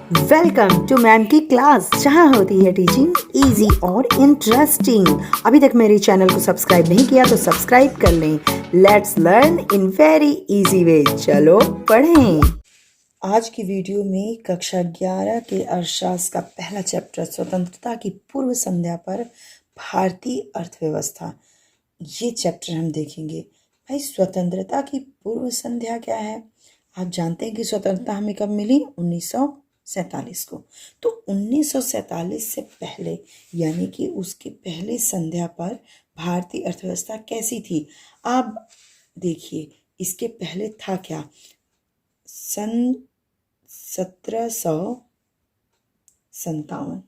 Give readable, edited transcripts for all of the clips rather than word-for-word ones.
Welcome to ma'am की class, जहाँ होती है टीचिंग इजी और इंटरेस्टिंग। अभी तक मेरे चैनल को सब्सक्राइब नहीं किया तो सब्सक्राइब कर लें। Let's learn in very easy way. चलो पढ़ें। आज की वीडियो में कक्षा 11 के अर्थशास्त्र का पहला चैप्टर स्वतंत्रता की पूर्व संध्या पर भारतीय अर्थव्यवस्था, ये चैप्टर हम देखेंगे। भाई, स्वतंत्रता की पूर्व संध्या क्या है? आप जानते हैं कि स्वतंत्रता हमें कब मिली? 1947 को। तो 1947 से पहले, यानी कि उसके पहले संध्या पर भारतीय अर्थव्यवस्था कैसी थी? आप देखिए, इसके पहले था क्या? सन 1757,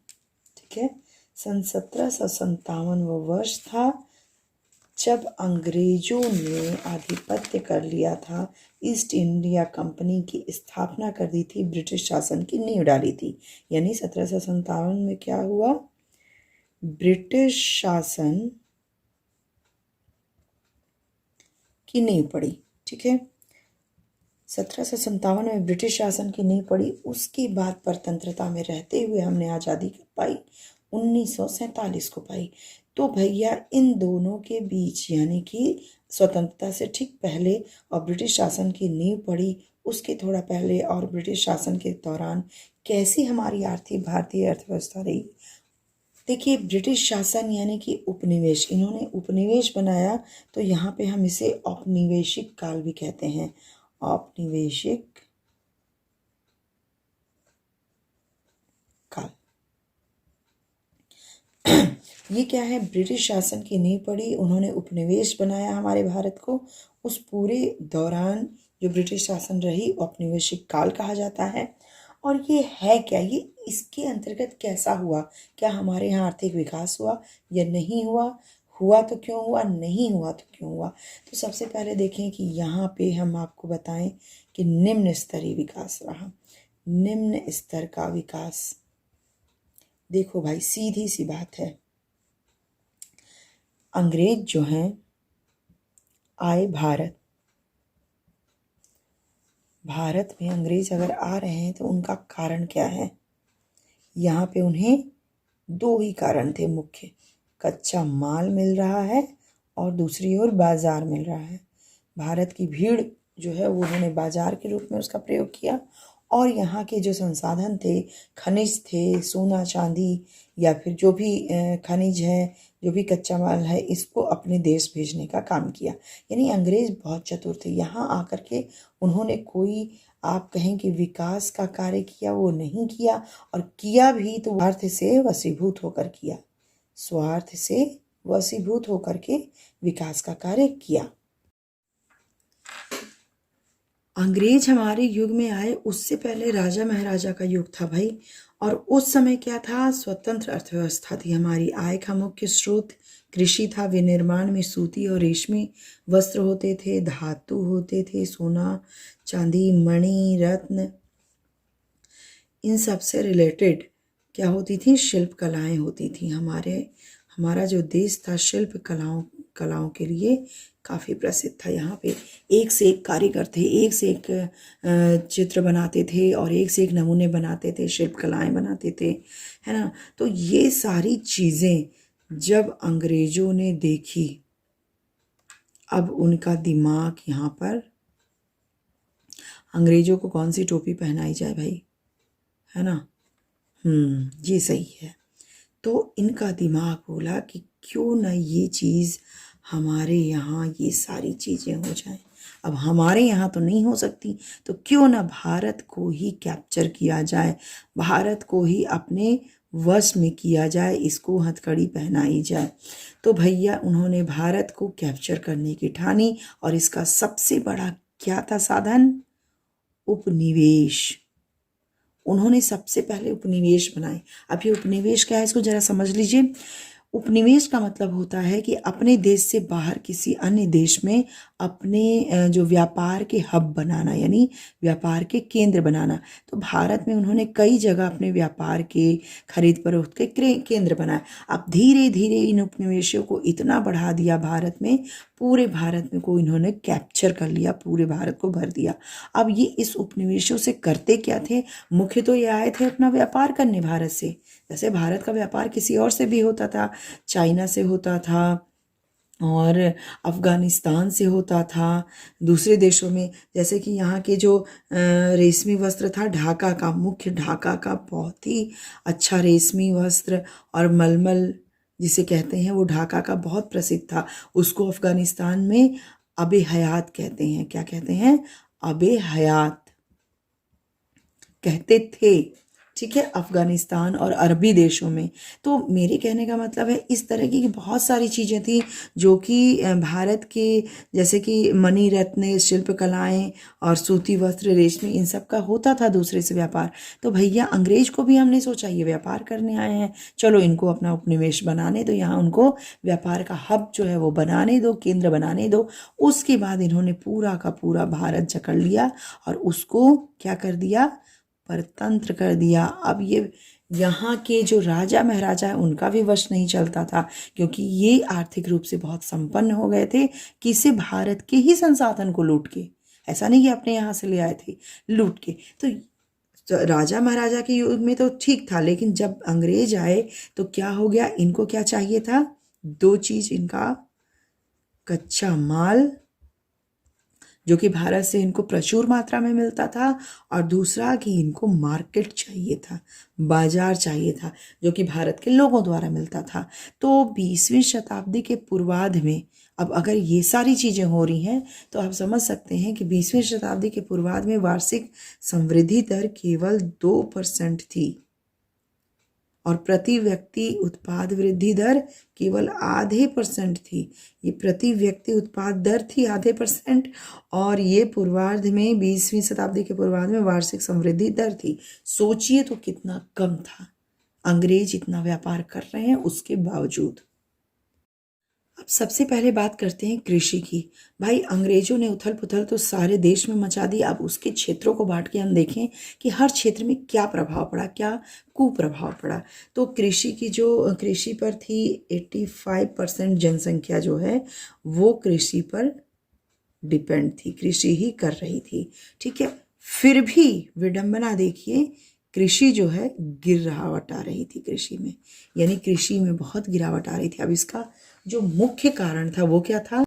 ठीक है, सन 1757 वो वर्ष था जब अंग्रेजों ने आधिपत्य कर लिया था, ईस्ट इंडिया कंपनी की स्थापना कर दी थी, ब्रिटिश शासन की नींव डाली थी। यानी 1757 में क्या हुआ? ब्रिटिश शासन की नींव पड़ी, ठीक है। 1757 में ब्रिटिश शासन की नींव पड़ी। उसके बाद परतंत्रता में रहते हुए हमने आज़ादी पाई, 1947 को पाई। तो भैया, इन दोनों के बीच, यानी कि स्वतंत्रता से ठीक पहले और ब्रिटिश शासन की नींव पड़ी उसके थोड़ा पहले और ब्रिटिश शासन के दौरान कैसी हमारी भारतीय अर्थव्यवस्था रही? देखिए, ब्रिटिश शासन यानी कि उपनिवेश, इन्होंने उपनिवेश बनाया, तो यहाँ पे हम इसे औपनिवेशिक काल भी कहते हैं। औपनिवेशिक काल ये क्या है? ब्रिटिश शासन की नींव पड़ी, उन्होंने उपनिवेश बनाया हमारे भारत को। उस पूरे दौरान जो ब्रिटिश शासन रही, औपनिवेशिक काल कहा जाता है। और ये है क्या? ये इसके अंतर्गत कैसा हुआ? क्या हमारे यहाँ आर्थिक विकास हुआ या नहीं हुआ? हुआ तो क्यों हुआ, नहीं हुआ तो क्यों हुआ? तो सबसे पहले देखें कि यहाँ पे हम आपको बताएं कि निम्न स्तरीय विकास रहा। निम्न स्तर का विकास, देखो भाई, सीधी सी बात है, अंग्रेज जो हैं आए भारत में अंग्रेज अगर आ रहे हैं तो उनका कारण क्या है? यहाँ पे उन्हें दो ही कारण थे मुख्य। कच्चा माल मिल रहा है और दूसरी ओर बाजार मिल रहा है। भारत की भीड़ जो है वो उन्होंने बाजार के रूप में उसका प्रयोग किया, और यहाँ के जो संसाधन थे, खनिज थे, सोना चांदी या फिर जो भी खनिज है, जो भी कच्चा माल है, इसको अपने देश भेजने का काम किया। यानी अंग्रेज बहुत चतुर थे। यहाँ आकर के उन्होंने कोई, आप कहें कि विकास का कार्य किया, वो नहीं किया, और किया भी तो स्वार्थ से वशीभूत होकर किया। स्वार्थ से वशीभूत होकर के विकास का कार्य किया। अंग्रेज हमारे युग में आए, उससे पहले राजा महाराजा का युग था भाई। और उस समय क्या था? स्वतंत्र अर्थव्यवस्था थी हमारी। आय का मुख्य स्रोत कृषि था। विनिर्माण में सूती और रेशमी वस्त्र होते थे, धातु होते थे, सोना चांदी मणि रत्न, इन सब से रिलेटेड क्या होती थी? शिल्प कलाएं होती थी। हमारा जो देश था शिल्प कलाओं के लिए काफ़ी प्रसिद्ध था। यहाँ पे एक से एक कारीगर थे, एक से एक चित्र बनाते थे और एक से एक नमूने बनाते थे, शिल्प कलाएं बनाते थे, है ना। तो ये सारी चीज़ें जब अंग्रेजों ने देखी, अब उनका दिमाग यहाँ पर, अंग्रेजों को कौन सी टोपी पहनाई जाए भाई, है ना? ये सही है। तो इनका दिमाग बोला कि क्यों ना ये चीज़ हमारे यहाँ ये सारी चीज़ें हो जाएं। अब हमारे यहाँ तो नहीं हो सकती, तो क्यों ना भारत को ही कैप्चर किया जाए, भारत को ही अपने वश में किया जाए, इसको हथकड़ी पहनाई जाए। तो भैया, उन्होंने भारत को कैप्चर करने की ठानी, और इसका सबसे बड़ा क्या था साधन? उपनिवेश। उन्होंने सबसे पहले उपनिवेश बनाए। अब ये उपनिवेश क्या है, इसको जरा समझ लीजिए। उपनिवेश का मतलब होता है कि अपने देश से बाहर किसी अन्य देश में अपने जो व्यापार के हब बनाना, यानी व्यापार के केंद्र बनाना। तो भारत में उन्होंने कई जगह अपने व्यापार के, खरीद फरोख्त के केंद्र बनाए। अब धीरे धीरे इन उपनिवेशों को इतना बढ़ा दिया भारत में, पूरे भारत में को इन्होंने कैप्चर कर लिया, पूरे भारत को भर दिया। अब ये इस उपनिवेशों से करते क्या थे? मुख्य तो ये आए थे अपना व्यापार करने भारत से। जैसे भारत का व्यापार किसी और से भी होता था, चाइना से होता था और अफ़गानिस्तान से होता था, दूसरे देशों में। जैसे कि यहाँ के जो रेशमी वस्त्र था ढाका का, मुख्य ढाका का बहुत ही अच्छा रेशमी वस्त्र और मलमल जिसे कहते हैं वो ढाका का बहुत प्रसिद्ध था। उसको अफ़गानिस्तान में अबे हयात कहते हैं। क्या कहते हैं? अबे हयात कहते थे। ठीक है, अफ़गानिस्तान और अरबी देशों में। तो मेरे कहने का मतलब है इस तरह की बहुत सारी चीज़ें थी जो कि भारत के, जैसे कि मणि रत्न, शिल्पकलाएँ और सूती वस्त्र, रेशमी, इन सब का होता था दूसरे से व्यापार। तो भैया अंग्रेज को भी हमने सोचा ये व्यापार करने आए हैं, चलो इनको अपना उपनिवेश बनाने दो, यहाँ उनको व्यापार का हब जो है वो बनाने दो, केंद्र बनाने दो। उसके बाद इन्होंने पूरा का पूरा भारत जकड़ लिया और उसको क्या कर दिया? परतंत्र कर दिया। अब ये यहाँ के जो राजा महाराजा हैं उनका भी वश नहीं चलता था, क्योंकि ये आर्थिक रूप से बहुत संपन्न हो गए थे। किसी भारत के ही संसाधन को लूट के, ऐसा नहीं कि अपने यहाँ से ले आए थे, लूट के। तो राजा महाराजा के युग में तो ठीक था, लेकिन जब अंग्रेज आए तो क्या हो गया? इनको क्या चाहिए था? दो चीज, इनका कच्चा माल जो कि भारत से इनको प्रचुर मात्रा में मिलता था, और दूसरा कि इनको मार्केट चाहिए था, बाजार चाहिए था, जो कि भारत के लोगों द्वारा मिलता था। तो 20वीं शताब्दी के पूर्वार्ध में अब अगर ये सारी चीज़ें हो रही हैं तो आप समझ सकते हैं कि 20वीं शताब्दी के पूर्वार्ध में वार्षिक समृद्धि दर केवल 2% थी और प्रति व्यक्ति उत्पाद वृद्धि दर केवल ½ % थी। ये प्रति व्यक्ति उत्पाद दर थी ½ %, और ये पूर्वार्ध में 20वीं शताब्दी के पूर्वार्ध में वार्षिक समृद्धि दर थी। सोचिए तो कितना कम था, अंग्रेज इतना व्यापार कर रहे हैं उसके बावजूद। अब सबसे पहले बात करते हैं कृषि की। भाई अंग्रेजों ने उथल पुथल तो सारे देश में मचा दी। अब उसके क्षेत्रों को बांट के हम देखें कि हर क्षेत्र में क्या प्रभाव पड़ा, क्या कुप्रभाव पड़ा। तो कृषि की जो कृषि पर थी 85% जनसंख्या जो है वो कृषि पर डिपेंड थी, कृषि ही कर रही थी। ठीक है, फिर भी विडंबना देखिए, कृषि जो है गिरावट आ रही थी कृषि में, यानी कृषि में बहुत गिरावट आ रही थी। अब इसका जो मुख्य कारण था वो क्या था?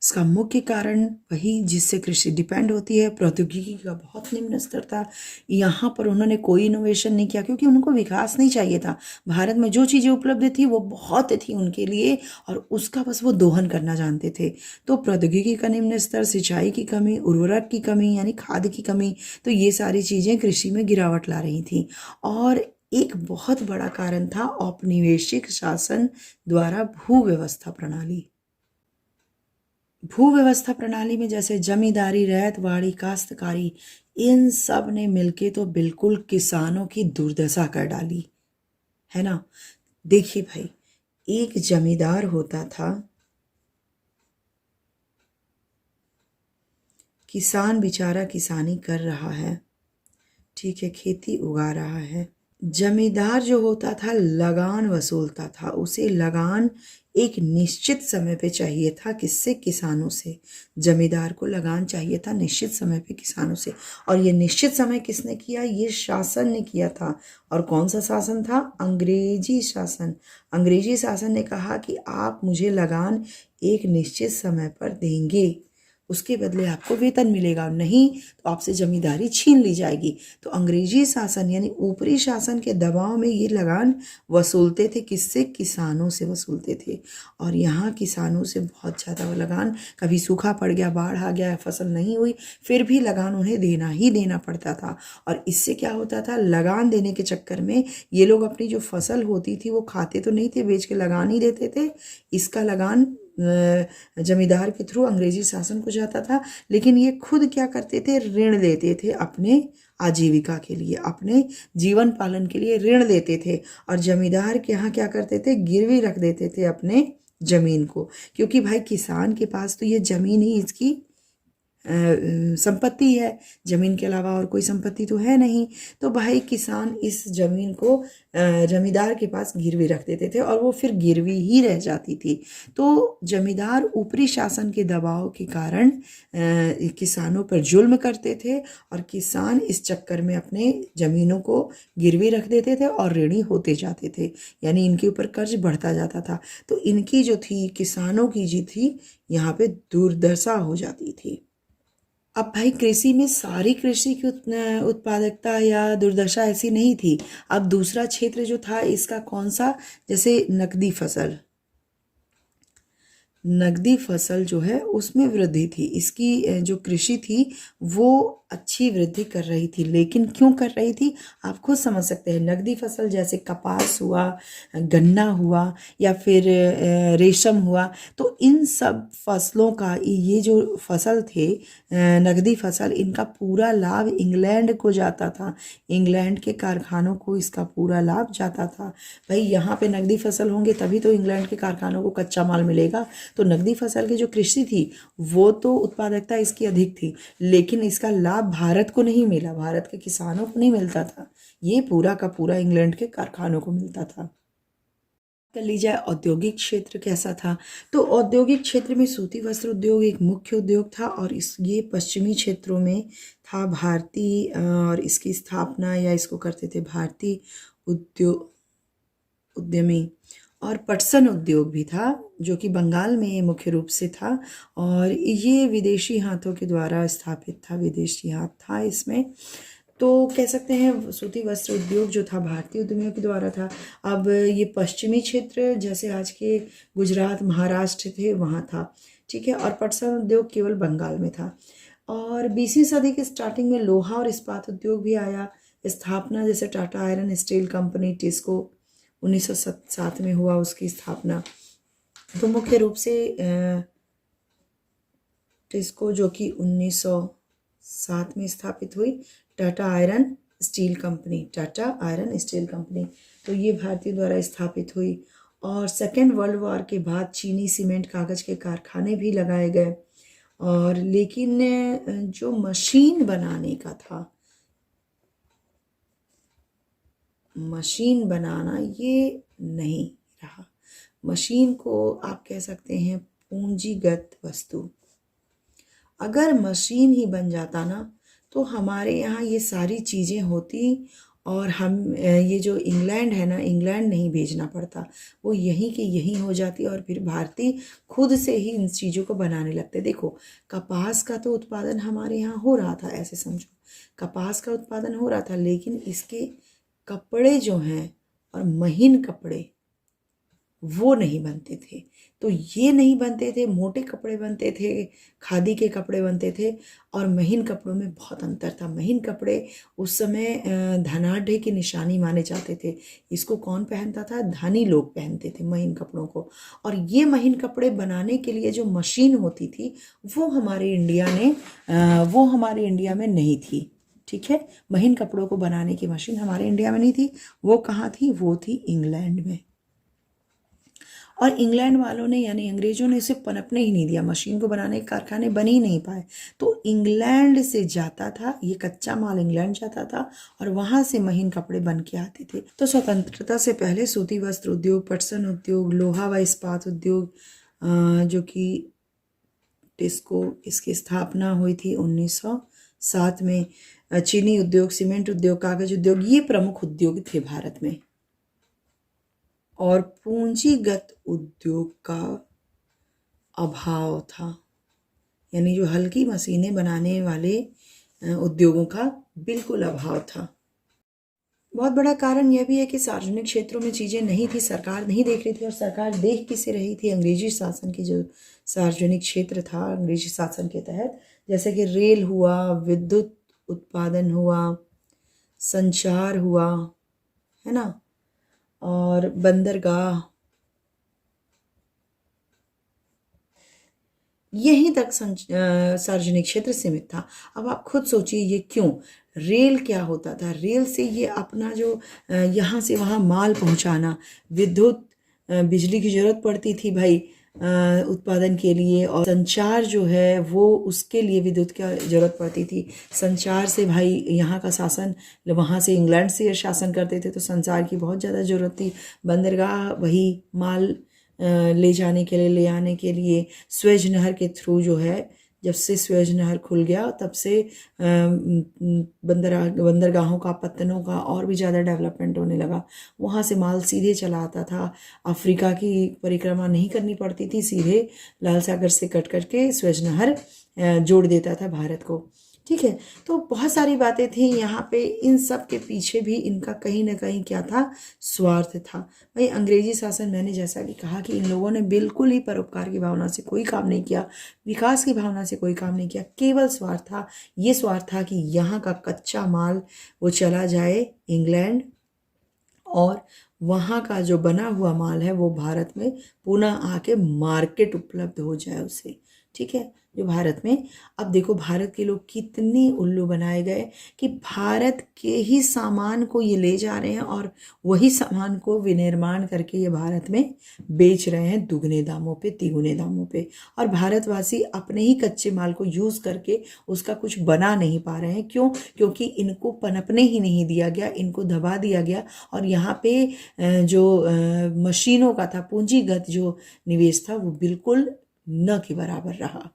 इसका मुख्य कारण वही जिससे कृषि डिपेंड होती है, प्रौद्योगिकी का बहुत निम्न स्तर था। यहाँ पर उन्होंने कोई इनोवेशन नहीं किया क्योंकि उनको विकास नहीं चाहिए था। भारत में जो चीज़ें उपलब्ध थी वो बहुत थी उनके लिए और उसका बस वो दोहन करना जानते थे। तो प्रौद्योगिकी का निम्न स्तर, सिंचाई की कमी, उर्वरक की कमी यानी खाद की कमी, तो ये सारी चीज़ें कृषि में गिरावट ला रही थी। और एक बहुत बड़ा कारण था औपनिवेशिक शासन द्वारा भूव्यवस्था प्रणाली। भूव्यवस्था प्रणाली में जैसे जमींदारी, रैयतवाड़ी, काश्तकारी, इन सब ने मिलके तो बिल्कुल किसानों की दुर्दशा कर डाली है ना। देखिए भाई, एक जमींदार होता था, किसान बेचारा किसानी कर रहा है, ठीक है, खेती उगा रहा है। जमींदार जो होता था लगान वसूलता था, उसे लगान एक निश्चित समय पे चाहिए था। किससे? किसानों से। जमींदार को लगान चाहिए था निश्चित समय पे किसानों से, और ये निश्चित समय किसने किया? ये शासन ने किया था। और कौन सा शासन था? अंग्रेजी शासन। अंग्रेजी शासन ने कहा कि आप मुझे लगान एक निश्चित समय पर देंगे, उसके बदले आपको वेतन मिलेगा, नहीं तो आपसे जमींदारी छीन ली जाएगी। तो अंग्रेजी शासन यानी ऊपरी शासन के दबाव में ये लगान वसूलते थे। किससे? किसानों से वसूलते थे। और यहाँ किसानों से बहुत ज़्यादा लगान, कभी सूखा पड़ गया, बाढ़ आ गया, फसल नहीं हुई, फिर भी लगान उन्हें देना ही देना पड़ता था। और इससे क्या होता था? लगान देने के चक्कर में ये लोग अपनी जो फसल होती थी वो खाते तो नहीं थे, बेच के लगान ही देते थे। इसका लगान जमींदार के थ्रू अंग्रेजी शासन को जाता था, लेकिन ये खुद क्या करते थे? ऋण लेते थे अपने आजीविका के लिए, अपने जीवन पालन के लिए ऋण लेते थे। और जमींदार के यहाँ क्या करते थे? गिरवी रख देते थे अपने जमीन को, क्योंकि भाई किसान के पास तो ये जमीन ही इसकी संपत्ति है, ज़मीन के अलावा और कोई संपत्ति तो है नहीं। तो भाई किसान इस ज़मीन को जमींदार के पास गिरवी रख देते थे और वो फिर गिरवी ही रह जाती थी। तो जमींदार ऊपरी शासन के दबाव के कारण किसानों पर जुल्म करते थे और किसान इस चक्कर में अपने ज़मीनों को गिरवी रख देते थे और ऋणी होते जाते थे, यानी इनके ऊपर कर्ज बढ़ता जाता था। तो इनकी जो थी, किसानों की जी थी, यहाँ पे दुर्दशा हो जाती थी। अब भाई कृषि में सारी कृषि की उत्पादकता या दुर्दशा ऐसी नहीं थी। अब दूसरा क्षेत्र जो था इसका कौन सा, जैसे नकदी फसल जो है उसमें वृद्धि थी। इसकी जो कृषि थी वो अच्छी वृद्धि कर रही थी, लेकिन क्यों कर रही थी आप खुद समझ सकते हैं। नकदी फसल जैसे कपास हुआ, गन्ना हुआ या फिर रेशम हुआ, तो इन सब फसलों का, ये जो फसल थे नकदी फसल, इनका पूरा लाभ इंग्लैंड को जाता था। इंग्लैंड के कारखानों को इसका पूरा लाभ जाता था। भाई यहाँ पे नकदी फसल होंगे तभी तो इंग्लैंड के कारखानों को कच्चा माल मिलेगा। तो नकदी फसल की जो कृषि थी वो तो उत्पादकता इसकी अधिक थी, लेकिन इसका लाभ भारत को नहीं मिला, भारत के किसानों को नहीं मिलता था, ये पूरा का पूरा इंग्लैंड के कारखानों को मिलता था। कर ली जाए औद्योगिक क्षेत्र कैसा था, तो औद्योगिक क्षेत्र में सूती वस्त्र उद्योग एक मुख्य उद्योग था और ये पश्चिमी क्षेत्रों में था। भारतीय और इसकी स्थापना या इसको करते थे भारतीय उद्यमी। और पटसन उद्योग भी था जो कि बंगाल में मुख्य रूप से था और ये विदेशी हाथों के द्वारा स्थापित था, विदेशी हाथ था इसमें। तो कह सकते हैं सूती वस्त्र उद्योग जो था भारतीय उद्यमियों के द्वारा था। अब ये पश्चिमी क्षेत्र जैसे आज के गुजरात, महाराष्ट्र थे वहाँ था, ठीक है। और पटसन उद्योग केवल बंगाल में था। और 20वीं सदी के स्टार्टिंग में लोहा और इस्पात उद्योग भी आया। स्थापना जैसे Tata iron steel company, TISCO 1907 में हुआ उसकी स्थापना। तो मुख्य रूप से टिस्को जो कि 1907 में स्थापित हुई, टाटा आयरन स्टील कंपनी, तो ये भारतीय द्वारा स्थापित हुई। और सेकेंड वर्ल्ड वॉर के बाद चीनी सीमेंट, कागज़ के कारखाने भी लगाए गए। और लेकिन जो मशीन बनाने का था, मशीन बनाना ये नहीं रहा। मशीन को आप कह सकते हैं पूंजीगत वस्तु। अगर मशीन ही बन जाता ना तो हमारे यहाँ ये सारी चीज़ें होती और हम ये जो इंग्लैंड है ना, इंग्लैंड नहीं भेजना पड़ता, वो यहीं के यहीं हो जाती और फिर भारतीय खुद से ही इन चीज़ों को बनाने लगते। देखो कपास का तो उत्पादन हमारे यहाँ हो रहा था, ऐसे समझो कपास का उत्पादन हो रहा था, लेकिन इसके कपड़े जो हैं और महीन कपड़े वो नहीं बनते थे। तो ये नहीं बनते थे, मोटे कपड़े बनते थे, खादी के कपड़े बनते थे और महीन कपड़ों में बहुत अंतर था। महीन कपड़े उस समय धनाढ़ की निशानी माने जाते थे। इसको कौन पहनता था? धनी लोग पहनते थे महीन कपड़ों को। और ये महीन कपड़े बनाने के लिए जो मशीन होती थी वो हमारे इंडिया में नहीं थी, ठीक है। महीन कपड़ों को बनाने की मशीन हमारे इंडिया में नहीं थी। वो कहाँ थी? वो थी इंग्लैंड में। और इंग्लैंड वालों ने यानी अंग्रेजों ने इसे पनपने ही नहीं दिया, मशीन को बनाने के कारखाने बन ही नहीं पाए। तो इंग्लैंड से जाता था ये कच्चा माल, इंग्लैंड जाता था और वहाँ से महीन कपड़े बन के आते थे। तो स्वतंत्रता से पहले सूती वस्त्र उद्योग, पटसन उद्योग, लोहा व इस्पात उद्योग जो कि टिस्को, इसकी स्थापना हुई थी 1907 में। चीनी उद्योग, सीमेंट उद्योग, कागज उद्योग, ये प्रमुख उद्योग थे भारत में। और पूंजीगत उद्योग का अभाव था, यानी जो हल्की मशीनें बनाने वाले उद्योगों का बिल्कुल अभाव था। बहुत बड़ा कारण यह भी है कि सार्वजनिक क्षेत्रों में चीज़ें नहीं थी, सरकार नहीं देख रही थी। और सरकार देख किसे रही थी? अंग्रेजी शासन की जो सार्वजनिक क्षेत्र था अंग्रेजी शासन के तहत, जैसे कि रेल हुआ, विद्युत उत्पादन हुआ, संचार हुआ, है ना, और बंदरगाह, यहीं तक सार्वजनिक क्षेत्र सीमित था। अब आप खुद सोचिए ये क्यों? रेल क्या होता था? रेल से ये अपना जो यहाँ से वहाँ माल पहुँचाना, विद्युत बिजली की ज़रूरत पड़ती थी भाई, उत्पादन के लिए, और संचार जो है वो उसके लिए विद्युत की ज़रूरत पड़ती थी। संचार से भाई यहाँ का शासन, वहाँ से इंग्लैंड से शासन करते थे तो संचार की बहुत ज़्यादा ज़रूरत थी। बंदरगाह वही माल ले जाने के लिए, ले आने के लिए स्वेज नहर के थ्रू जो है, जब से स्वेज नहर खुल गया तब से बंदरगाहों का, पत्तनों का और भी ज़्यादा डेवलपमेंट होने लगा। वहाँ से माल सीधे चला आता था, अफ्रीका की परिक्रमा नहीं करनी पड़ती थी, सीधे लाल सागर से कट कट के स्वेज नहर जोड़ देता था भारत को। ठीक है, तो बहुत सारी बातें थी यहाँ पे। इन सब के पीछे भी इनका कहीं ना कहीं क्या था, स्वार्थ था। भाई अंग्रेजी शासन, मैंने जैसा कि कहा कि इन लोगों ने बिल्कुल ही परोपकार की भावना से कोई काम नहीं किया, विकास की भावना से कोई काम नहीं किया, केवल स्वार्थ था। ये स्वार्थ था कि यहाँ का कच्चा माल वो चला जाए इंग्लैंड, और वहाँ का जो बना हुआ माल है वो भारत में पुनः आके मार्केट उपलब्ध हो जाए उसे। ठीक है, जो भारत में, अब देखो भारत के लोग कितने उल्लू बनाए गए कि भारत के ही सामान को ये ले जा रहे हैं और वही सामान को विनिर्माण करके ये भारत में बेच रहे हैं दुगने दामों पे, तिगुने दामों पे। और भारतवासी अपने ही कच्चे माल को यूज़ करके उसका कुछ बना नहीं पा रहे हैं। क्यों? क्योंकि इनको पनपने ही नहीं दिया गया, इनको दबा दिया गया। और यहाँ पे जो मशीनों का था, पूंजीगत जो निवेश था, वो बिल्कुल न के बराबर रहा।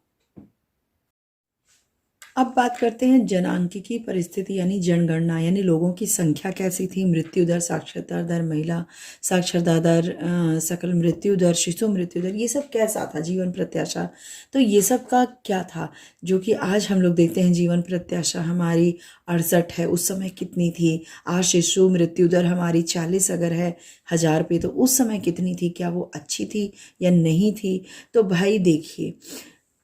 अब बात करते हैं जनांकिकी परिस्थिति यानी जनगणना, यानी लोगों की संख्या कैसी थी, मृत्यु दर, साक्षरता दर, महिला साक्षरता दर, सकल मृत्यु दर, शिशु मृत्यु दर, ये सब कैसा था, जीवन प्रत्याशा। तो ये सब का क्या था, जो कि आज हम लोग देखते हैं जीवन प्रत्याशा हमारी 68 है, उस समय कितनी थी। आज शिशु मृत्यु दर हमारी 40 अगर है 1000 पे, तो उस समय कितनी थी, क्या वो अच्छी थी या नहीं थी। तो भाई देखिए,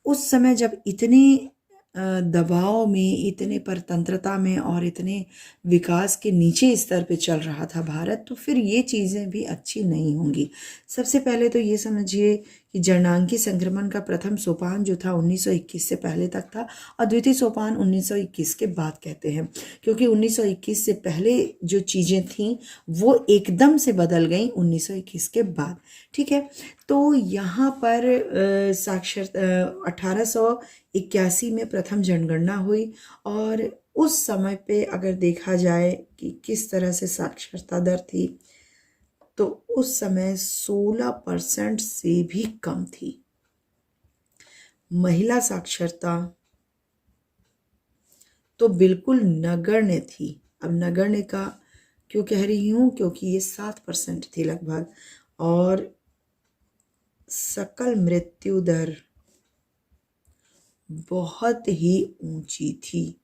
उस समय जब इतने दबाव में, इतने परतंत्रता में और इतने विकास के नीचे स्तर पे चल रहा था भारत, तो फिर ये चीज़ें भी अच्छी नहीं होंगी। सबसे पहले तो ये समझिए कि जननांगी संक्रमण का प्रथम सोपान जो था 1921 से पहले तक था, और द्वितीय सोपान 1921 के बाद कहते हैं, क्योंकि 1921 से पहले जो चीज़ें थीं वो एकदम से बदल गई 1921 के बाद। ठीक है, तो यहाँ पर साक्षर 1881 में प्रथम जनगणना हुई, और उस समय पे अगर देखा जाए कि किस तरह से साक्षरता दर थी, तो उस समय 16% से भी कम थी। महिला साक्षरता तो बिल्कुल नगण्य थी। अब नगण्य का क्यों कह रही हूँ, क्योंकि ये 7% थी लगभग। और सकल मृत्यु दर बहुत ही ऊंची थी,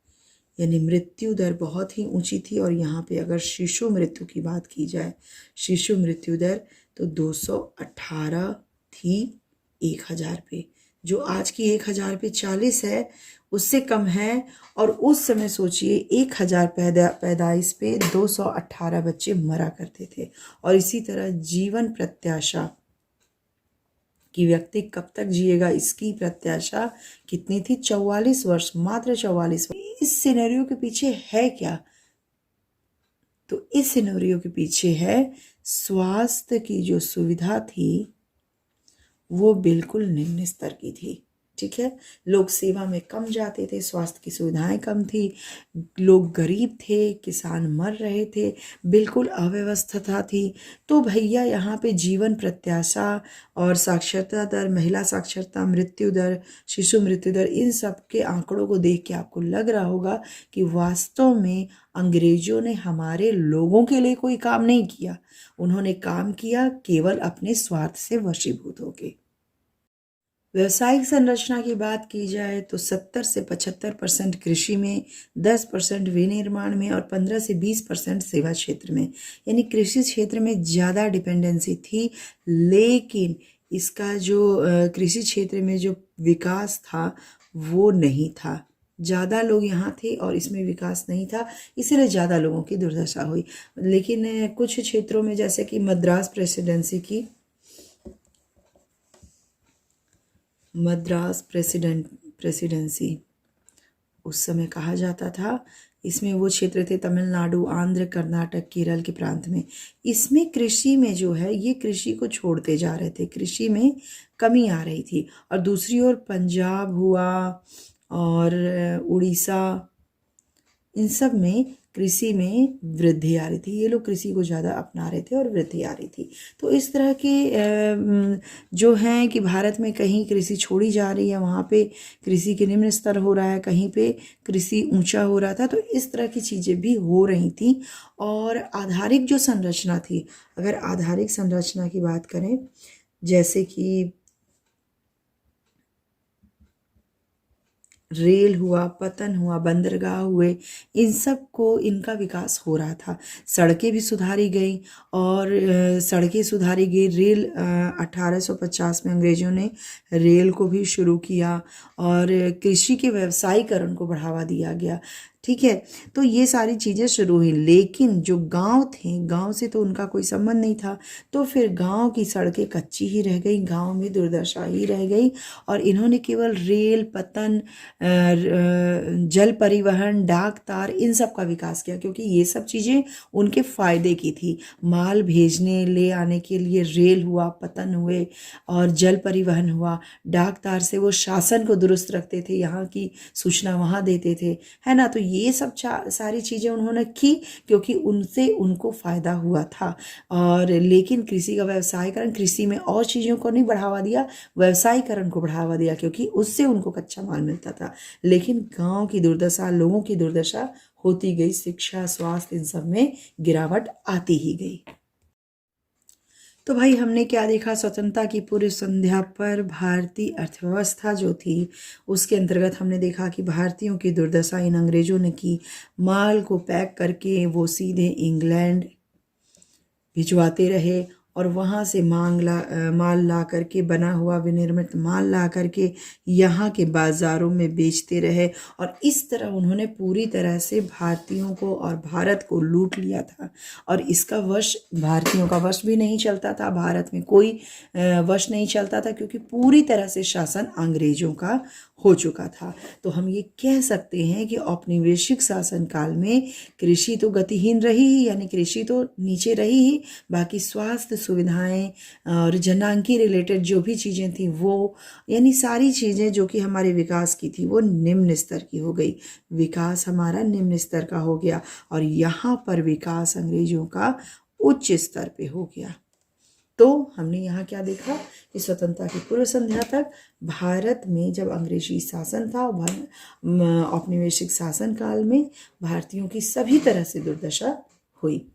यानी मृत्यु दर बहुत ही ऊंची थी। और यहाँ पे अगर शिशु मृत्यु की बात की जाए, शिशु मृत्यु दर तो 218 थी 1000 पे, जो आज की 1000 पे 40 है, उससे कम है। और उस समय सोचिए 1000 पैदाइश पे 218 बच्चे मरा करते थे। और इसी तरह जीवन प्रत्याशा कि व्यक्ति कब तक जिएगा, इसकी प्रत्याशा कितनी थी, 44 वर्ष, मात्र 44 वर्ष। इस सिनेरियो के पीछे है क्या, तो इस सिनेरियो के पीछे है स्वास्थ्य की जो सुविधा थी वो बिल्कुल निम्न स्तर की थी। ठीक है, लोग सेवा में कम जाते थे, स्वास्थ्य की सुविधाएं कम थी, लोग गरीब थे, किसान मर रहे थे, बिल्कुल अव्यवस्था थी। तो भैया यहाँ पे जीवन प्रत्याशा और साक्षरता दर, महिला साक्षरता, मृत्यु दर, शिशु मृत्यु दर, इन सब के आंकड़ों को देख के आपको लग रहा होगा कि वास्तव में अंग्रेजों ने हमारे लोगों के लिए कोई काम नहीं किया, उन्होंने काम किया केवल अपने स्वार्थ से वशीभूत होके। व्यवसायिक संरचना की बात की जाए तो 70 से 75% कृषि में, 10% विनिर्माण में और 15 से 20% सेवा क्षेत्र में, यानी कृषि क्षेत्र में ज़्यादा डिपेंडेंसी थी। लेकिन इसका जो कृषि क्षेत्र में जो विकास था वो नहीं था, ज़्यादा लोग यहाँ थे और इसमें विकास नहीं था, इसीलिए ज़्यादा लोगों की दुर्दशा हुई। लेकिन कुछ क्षेत्रों में, जैसे कि मद्रास प्रेसिडेंसी उस समय कहा जाता था इसमें वो क्षेत्र थे तमिलनाडु, आंध्र, कर्नाटक, केरल के प्रांत में। इसमें कृषि में जो है ये कृषि को छोड़ते जा रहे थे, कृषि में कमी आ रही थी। और दूसरी ओर पंजाब हुआ और उड़ीसा, इन सब में कृषि में वृद्धि आ रही थी। ये लोग कृषि को ज़्यादा अपना रहे थे और वृद्धि आ रही थी। तो इस तरह के जो हैं कि भारत में कहीं कृषि छोड़ी जा रही है, वहाँ पे कृषि के निम्न स्तर हो रहा है, कहीं पे कृषि ऊंचा हो रहा था। तो इस तरह की चीज़ें भी हो रही थी। और आधारिक जो संरचना थी, अगर आधारिक संरचना की बात करें, जैसे कि रेल हुआ, पतन हुआ, बंदरगाह हुए, इन सब को इनका विकास हो रहा था। सड़कें भी सुधारी गई और सड़कें सुधारी गई। रेल 1850 में अंग्रेज़ों ने रेल को भी शुरू किया और कृषि के व्यवसायीकरण को बढ़ावा दिया गया। ठीक है, तो ये सारी चीज़ें शुरू हुई। लेकिन जो गांव थे, गांव से तो उनका कोई संबंध नहीं था, तो फिर गांव की सड़कें कच्ची ही रह गई, गांव में दुर्दशा ही रह गई। और इन्होंने केवल रेल, पतन, जल परिवहन, डाक तार, इन सब का विकास किया, क्योंकि ये सब चीज़ें उनके फ़ायदे की थी। माल भेजने ले आने के लिए रेल हुआ, पतन हुए और जल परिवहन हुआ। डाक तार से वो शासन को दुरुस्त रखते थे, यहाँ की सूचना वहाँ देते थे, है ना। तो ये सब सारी चीज़ें उन्होंने की क्योंकि उनसे उनको फ़ायदा हुआ था। और लेकिन कृषि का व्यवसायीकरण, कृषि में और चीज़ों को नहीं बढ़ावा दिया, व्यवसायीकरण को बढ़ावा दिया, क्योंकि उससे उनको कच्चा माल मिलता था। लेकिन गांव की दुर्दशा, लोगों की दुर्दशा होती गई। शिक्षा, स्वास्थ्य, इन सब में गिरावट आती ही गई। तो भाई हमने क्या देखा, स्वतंत्रता की पूर्व संध्या पर भारतीय अर्थव्यवस्था जो थी उसके अंतर्गत हमने देखा कि भारतीयों की दुर्दशा इन अंग्रेजों ने की। माल को पैक करके वो सीधे इंग्लैंड भिजवाते रहे और वहाँ से माल ला करके, बना हुआ विनिर्मित माल ला करके यहाँ के बाज़ारों में बेचते रहे। और इस तरह उन्होंने पूरी तरह से भारतीयों को और भारत को लूट लिया था। और इसका वश भारतीयों का वश भी नहीं चलता था, भारत में कोई वश नहीं चलता था, क्योंकि पूरी तरह से शासन अंग्रेजों का हो चुका था। तो हम ये कह सकते हैं कि औपनिवेशिक शासन काल में कृषि तो गतिहीन रही ही, यानी कृषि तो नीचे रही ही, बाकी स्वास्थ्य सुविधाएं और जनांकी रिलेटेड जो भी चीज़ें थी वो, यानी सारी चीज़ें जो कि हमारे विकास की थी वो निम्न स्तर की हो गई। विकास हमारा निम्न स्तर का हो गया और यहाँ पर विकास अंग्रेजों का उच्च स्तर पे हो गया। तो हमने यहाँ क्या देखा कि स्वतंत्रता की पूर्व संध्या तक भारत में जब अंग्रेजी शासन था, औपनिवेशिक शासन काल में भारतीयों की सभी तरह से दुर्दशा हुई।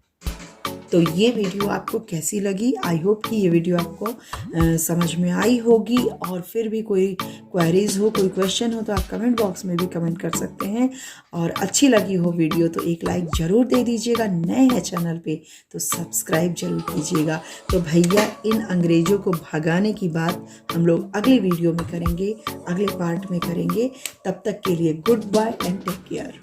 तो ये वीडियो आपको कैसी लगी? आई होप कि ये वीडियो आपको समझ में आई होगी। और फिर भी कोई क्वेरीज हो, कोई क्वेश्चन हो तो आप कमेंट बॉक्स में भी कमेंट कर सकते हैं। और अच्छी लगी हो वीडियो तो एक लाइक ज़रूर दे दीजिएगा। नए हैं चैनल पे तो सब्सक्राइब जरूर कीजिएगा। तो भैया इन अंग्रेज़ों को भगाने की बात हम लोग अगले वीडियो में करेंगे, अगले पार्ट में करेंगे। तब तक के लिए good bye and take care.